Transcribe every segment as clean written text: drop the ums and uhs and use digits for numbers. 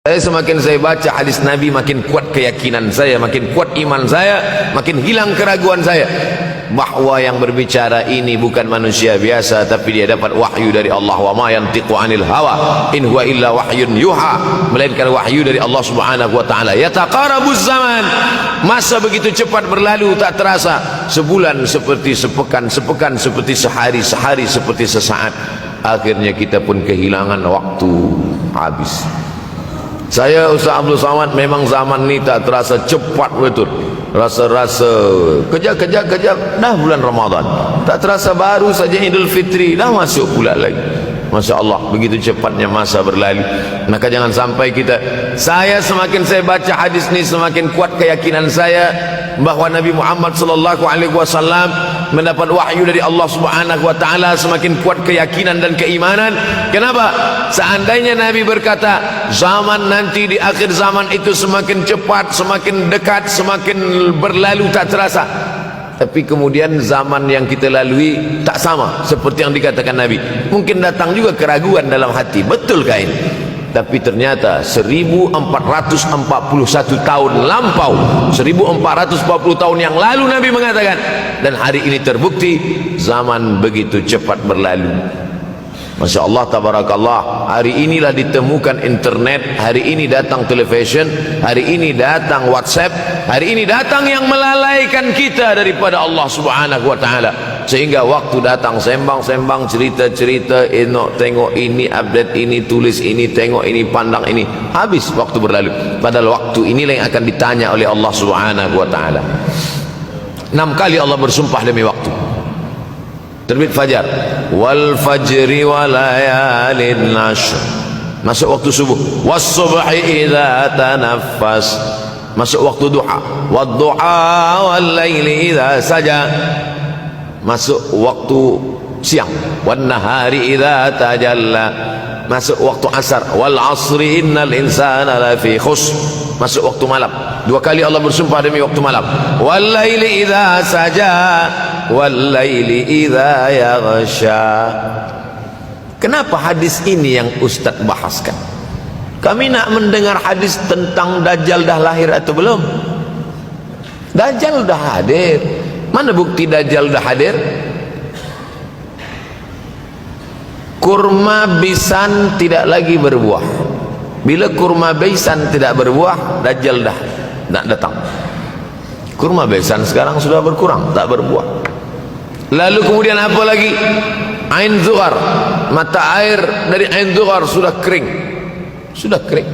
Semakin saya baca hadis Nabi, makin kuat keyakinan saya, makin kuat iman saya, makin hilang keraguan saya bahwa yang berbicara ini bukan manusia biasa, tapi dia dapat wahyu dari Allah. Wa ma yantiqu anil hawa in huwa illa wahyun yuha, melainkan wahyu dari Allah Subhanahu wa taala. Yataqarabuz zaman, masa begitu cepat berlalu tak terasa. Sebulan seperti sepekan, sepekan seperti sehari, sehari seperti sesaat. Akhirnya kita pun kehilangan waktu, habis. Saya Ustaz Abdul Samad, memang zaman ni tak terasa cepat betul. Rasa-rasa kejap-kejap dah bulan Ramadan. Tak terasa baru saja Idul Fitri dah masuk pula lagi. Masya Allah, begitu cepatnya masa berlalu. Maka jangan sampai saya semakin saya baca hadis ni, semakin kuat keyakinan saya bahawa Nabi Muhammad sallallahu alaihi wasallam mendapat wahyu dari Allah Subhanahu wa taala. Semakin kuat keyakinan dan keimanan. Kenapa? Seandainya Nabi berkata zaman nanti di akhir zaman itu semakin cepat, semakin dekat, semakin berlalu tak terasa, tapi kemudian zaman yang kita lalui tak sama seperti yang dikatakan Nabi. Mungkin datang juga keraguan dalam hati, betulkah ini? Tapi ternyata 1441 tahun lampau, 1440 tahun yang lalu Nabi mengatakan, dan hari ini terbukti zaman begitu cepat berlalu. Masya Allah, tabarakallah. Hari inilah ditemukan internet, hari ini datang television, hari ini datang WhatsApp, hari ini datang yang melalaikan kita daripada Allah Subhanahu wa taala. Sehingga waktu datang sembang-sembang, cerita-cerita, tengok ini, update ini, tulis ini, tengok ini, pandang ini, habis waktu berlalu. Padahal waktu inilah yang akan ditanya oleh Allah Subhanahu wa taala. 6 kali Allah bersumpah demi waktu. Terbit fajar, wal fajri wa layalin ashr, masuk waktu subuh. Was subhi idza tanaffas, masuk waktu duha. Wad duha wal laili idza saja, masuk waktu siang. Wan nahari idza tajalla, masuk waktu asar. Wal asri innal insana lafi khusr, masuk waktu malam. 2 kali Allah bersumpah demi waktu malam. Wal laili idza saja wal laili idza yaghsha. Kenapa hadis ini yang Ustaz bahaskan? Kami nak mendengar hadis tentang Dajjal dah lahir atau belum. Dajjal dah hadir. Mana bukti Dajjal dah hadir? Kurma bisan tidak lagi berbuah. Bila kurma bisan tidak berbuah, Dajjal dah nak datang. Kurma bisan sekarang sudah berkurang, tak berbuah. Lalu kemudian apa lagi? Ain Zughar, mata air dari Ain Zughar sudah kering. Sudah kering.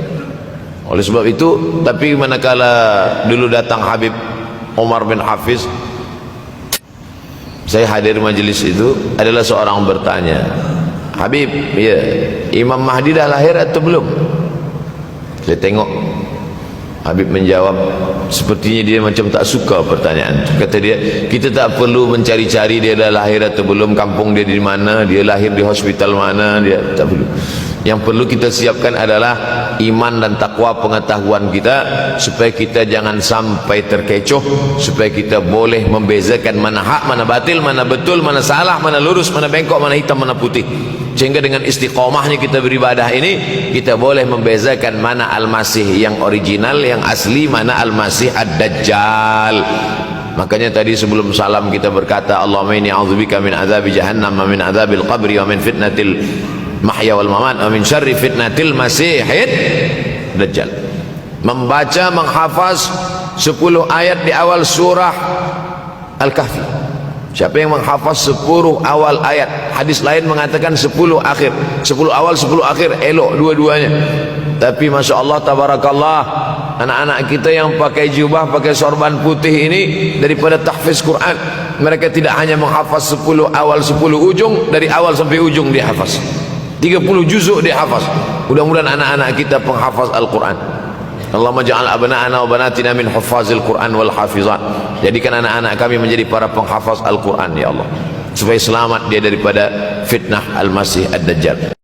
Oleh sebab itu, tapi manakala dulu datang Habib Umar bin Hafiz, saya hadir majlis itu, adalah seorang bertanya, Habib, ya, Imam Mahdi dah lahir atau belum? Saya tengok Habib menjawab, sepertinya dia macam tak suka pertanyaan. Kata dia, kita tak perlu mencari-cari dia dah lahir atau belum, kampung dia di mana, dia lahir di hospital mana, dia tak perlu. Yang perlu kita siapkan adalah iman dan takwa, pengetahuan kita, supaya kita jangan sampai terkecoh, supaya kita boleh membezakan mana hak, mana batil, mana betul, mana salah, mana lurus, mana bengkok, mana hitam, mana putih. Sehingga dengan istiqomahnya kita beribadah ini, kita boleh membezakan mana Al-Masih yang original, yang asli, mana Al-Masih Ad-Dajjal. Makanya tadi sebelum salam kita berkata, Allahumma inni a'udzubika min azabi jahannam wa min azabil qabri wa min fitnatil mahya wal mamat wa min syarri fitnatil masihid Dajjal. Membaca, menghafaz 10 ayat di awal surah Al-Kahfi. Siapa yang menghafaz 10 awal ayat, hadis lain mengatakan 10 akhir, 10 awal 10 akhir, elok dua-duanya. Tapi Masya Allah, tabarakallah, anak-anak kita yang pakai jubah, pakai sorban putih ini, daripada tahfiz Quran, mereka tidak hanya menghafaz 10 awal 10 ujung, dari awal sampai ujung dia hafaz, 30 juzuk dia hafaz. Mudah-mudahan anak-anak kita penghafaz Al-Quran. Allahumma ja'al abna'ana wa banatina min huffazil Quran wal hafizat. Jadikan anak-anak kami menjadi para penghafaz Al-Quran ya Allah, supaya selamat dia daripada fitnah Al-Masih Ad-Dajjal.